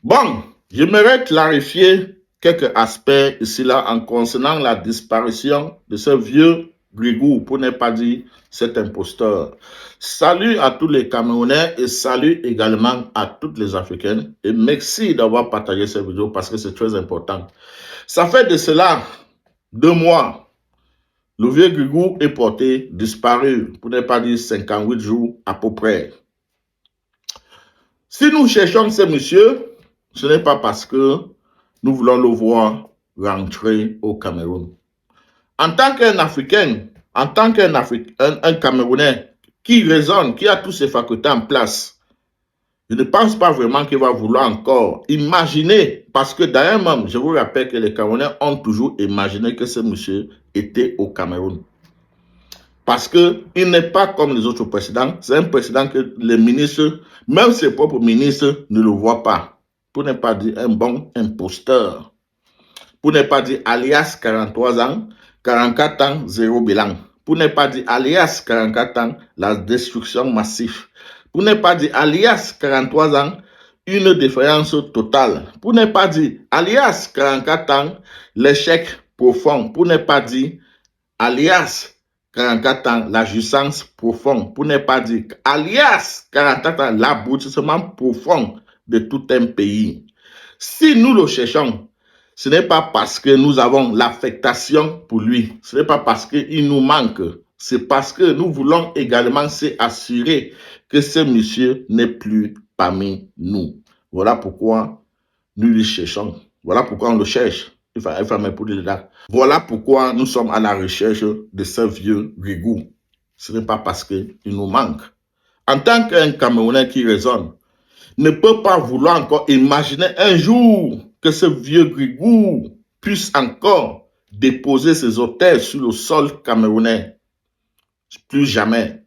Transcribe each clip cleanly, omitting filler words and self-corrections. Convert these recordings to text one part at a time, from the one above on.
Bon, j'aimerais clarifier quelques aspects ici-là en concernant la disparition de ce vieux Grigou, pour ne pas dire cet imposteur. Salut à tous les Camerounais et salut également à toutes les Africaines et merci d'avoir partagé cette vidéo parce que c'est très important. Ça fait de cela 2 mois. Le vieux Grigou est porté disparu, pour ne pas dire 58 jours à peu près. Si nous cherchons ce monsieur, ce n'est pas parce que nous voulons le voir rentrer au Cameroun. En tant qu'un Africain, en tant qu'un Camerounais qui raisonne, qui a toutes ses facultés en place, je ne pense pas vraiment qu'il va vouloir encore imaginer, parce que d'ailleurs même, je vous rappelle que les Camerounais ont toujours imaginé que ce monsieur était au Cameroun. Parce qu'il n'est pas comme les autres présidents. C'est un président que les ministres, même ses propres ministres, ne le voient pas. Pour ne pas dire un bon imposteur. Pour ne pas dire alias 43 ans, 44 ans, zéro bilan. Pour ne pas dire alias 44 ans, la destruction massive. Pour ne pas dire alias 43 ans, une défaillance totale. Pour ne pas dire alias 44 ans, l'échec profond. Pour ne pas dire alias 44 ans, la jouissance profonde, pour ne pas dire alias 44 ans, l'aboutissement profond de tout un pays. Si nous le cherchons, ce n'est pas parce que nous avons l'affectation pour lui, ce n'est pas parce qu'il nous manque, c'est parce que nous voulons également s'assurer que ce monsieur n'est plus parmi nous. Voilà pourquoi nous le cherchons, voilà pourquoi on le cherche. Voilà pourquoi nous sommes à la recherche de ce vieux Grigou. Ce n'est pas parce qu'il nous manque. En tant qu'un Camerounais qui raisonne, ne peut pas vouloir encore imaginer un jour que ce vieux Grigou puisse encore déposer ses orteils sur le sol camerounais. Plus jamais.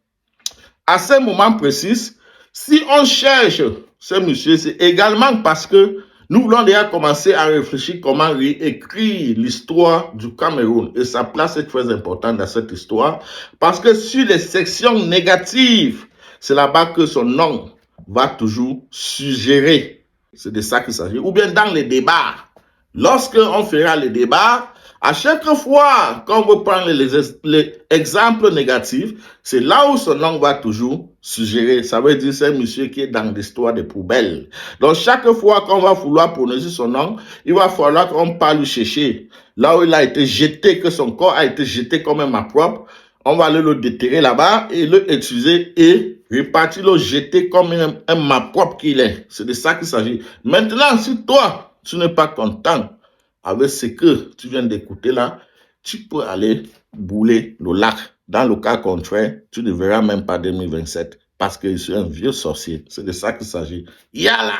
À ce moment précis, si on cherche ce monsieur, c'est également parce que nous voulons déjà commencer à réfléchir comment réécrire l'histoire du Cameroun. Et sa place est très importante dans cette histoire. Parce que sur les sections négatives, c'est là-bas que son nom va toujours suggérer. C'est de ça qu'il s'agit. Ou bien dans les débats. Lorsqu'on fera les débats, à chaque fois qu'on veut prendre les exemples négatifs, c'est là où son nom va toujours suggérer. Ça veut dire c'est un monsieur qui est dans l'histoire des poubelles. Donc chaque fois qu'on va vouloir prononcer son nom, il va falloir qu'on parle le chercher. Là où il a été jeté, que son corps a été jeté comme un mât propre, on va aller le déterrer là-bas et le utiliser et repartir le jeter comme un mât propre qu'il est. C'est de ça qu'il s'agit. Maintenant, si toi, tu n'es pas content avec ce que tu viens d'écouter là, tu peux aller bouler le lac. Dans le cas contraire, tu ne verras même pas 2027 parce que je suis un vieux sorcier. C'est de ça qu'il s'agit. Yalla!